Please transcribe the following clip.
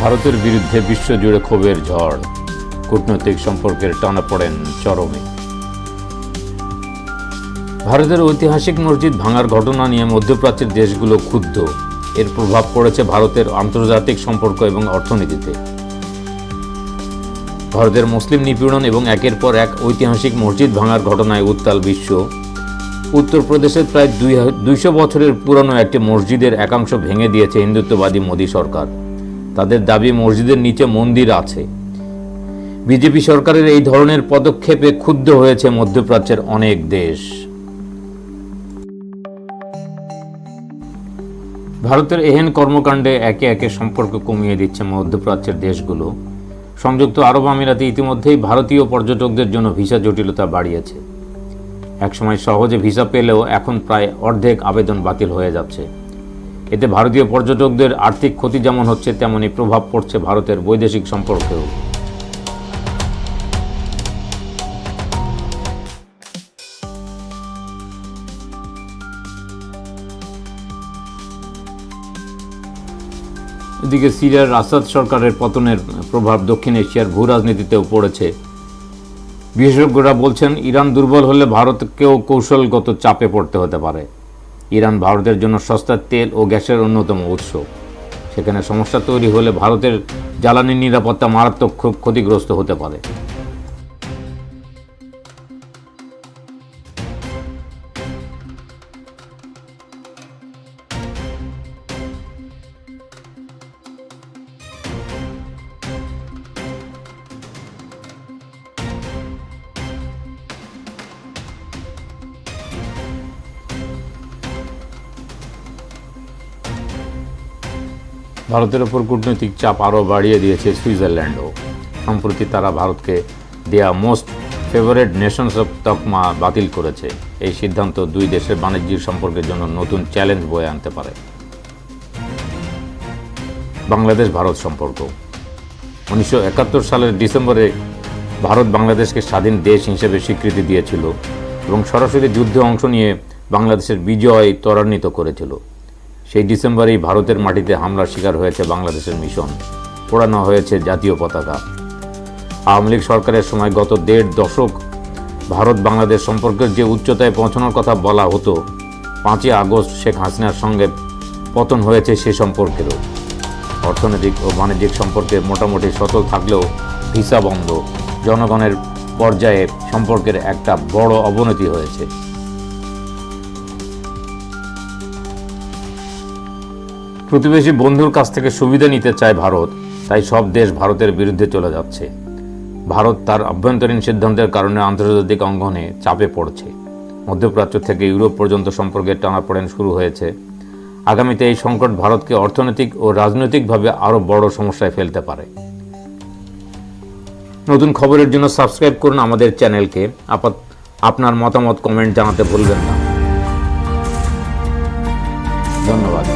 ভারতের বিরুদ্ধে বিশ্বজুড়ে ক্ষোভের ঝড়, কূটনৈতিক সম্পর্কের টানাপোড়েন চরমে। ভারতের ঐতিহাসিক মসজিদ ভাঙার ঘটনা নিয়ে মধ্যপ্রাচ্যের দেশগুলো ক্ষুব্ধ। এর প্রভাব পড়েছে ভারতের আন্তর্জাতিক সম্পর্ক এবং অর্থনীতিতে। ভারতের মুসলিম নিপীড়ন এবং একের পর এক ঐতিহাসিক মসজিদ ভাঙার ঘটনায় উত্তাল বিশ্ব। উত্তরপ্রদেশের প্রায় 200 বছরের পুরনো একটি মসজিদের একাংশ ভেঙে দিয়েছে হিন্দুত্ববাদী মোদী সরকার। তাদের দাবি মসজিদের নিচে মন্দির আছে। বিজেপি সরকারের এই ধরনের পদক্ষেপে ক্ষুব্ধ হয়েছে মধ্যপ্রাচ্যের অনেক দেশ। ভারতের এহেন কর্মকাণ্ডে একে একে সম্পর্ক কমিয়ে দিচ্ছে মধ্যপ্রাচ্যের দেশগুলো। সংযুক্ত আরব আমিরাতে ইতিমধ্যেই ভারতীয় পর্যটকদের জন্য ভিসা জটিলতা বাড়িয়েছে। একসময় সহজে ভিসা পেলেও এখন প্রায় অর্ধেক আবেদন বাতিল হয়ে যাচ্ছে। এতে ভারতীয় পর্যটকদের আর্থিক ক্ষতি যেমন হচ্ছে, তেমনি প্রভাব পড়ছে ভারতের বৈদেশিক সম্পর্কেও। এদিকে সিরিয়ার আসাদ সরকারের পতনের প্রভাব দক্ষিণ এশিয়ার ভূ রাজনীতিতেও পড়েছে। বিশেষজ্ঞরা বলছেন, ইরান দুর্বল হলে ভারতকেও কৌশলগত চাপে পড়তে হতে পারে। ইরান ভারতের জন্য সস্তা তেল ও গ্যাসের অন্যতম উৎস। সেখানে সমস্যা তৈরি হলে ভারতের জ্বালানি নিরাপত্তা মারাত্মক ক্ষতিগ্রস্ত হতে পারে। ভারতের ওপর কূটনৈতিক চাপ আরও বাড়িয়ে দিয়েছে সুইজারল্যান্ডও। সম্প্রতি তারা ভারতকে দেয়া মোস্ট ফেভারেট নেশনস অফ তকমা বাতিল করেছে। এই সিদ্ধান্ত দুই দেশের বাণিজ্যিক সম্পর্কের জন্য নতুন চ্যালেঞ্জ বয়ে আনতে পারে। বাংলাদেশ ভারত সম্পর্ক। 1971 সালের ডিসেম্বরে ভারত বাংলাদেশকে স্বাধীন দেশ হিসেবে স্বীকৃতি দিয়েছিল এবং সরাসরি যুদ্ধে অংশ নিয়ে বাংলাদেশের বিজয় ত্বরান্বিত করেছিল। সেই ডিসেম্বরেই ভারতের মাটিতে হামলার শিকার হয়েছে বাংলাদেশের মিশন, পোড়ানো হয়েছে জাতীয় পতাকা। আওয়ামী লীগ সরকারের সময় গত 1.5 দশক ভারত বাংলাদেশ সম্পর্কের যে উচ্চতায় পৌঁছানোর কথা বলা হতো, 5ই আগস্ট শেখ হাসিনার সঙ্গে পতন হয়েছে সে সম্পর্কেরও। অর্থনৈতিক ও বাণিজ্যিক সম্পর্কে মোটামুটি সচল থাকলেও ভিসা বন্ধ, জনগণের পর্যায়ে সম্পর্কের একটা বড় অবনতি হয়েছে। প্রতিবেশী বন্ধুর কাছ থেকে সুবিধা নিতে চায় ভারত, তাই সব দেশ ভারতের বিরুদ্ধে চলে যাচ্ছে। ভারত তার আভ্যন্তরীণ সিদ্ধান্তের কারণে আন্তর্জাতিক অঙ্গনে চাপে পড়ছে। মধ্যপ্রাচ্য থেকে ইউরোপ পর্যন্ত সম্পর্কের টানাপোড়েন শুরু হয়েছে। আগামীতে এই সংকট ভারতকে অর্থনৈতিক ও রাজনৈতিকভাবে আরও বড় সমস্যায় ফেলতে পারে। নতুন খবরের জন্য সাবস্ক্রাইব করুন আমাদের চ্যানেলকে। আপনার মতামত কমেন্ট জানাতে ভুলবেন না। ধন্যবাদ।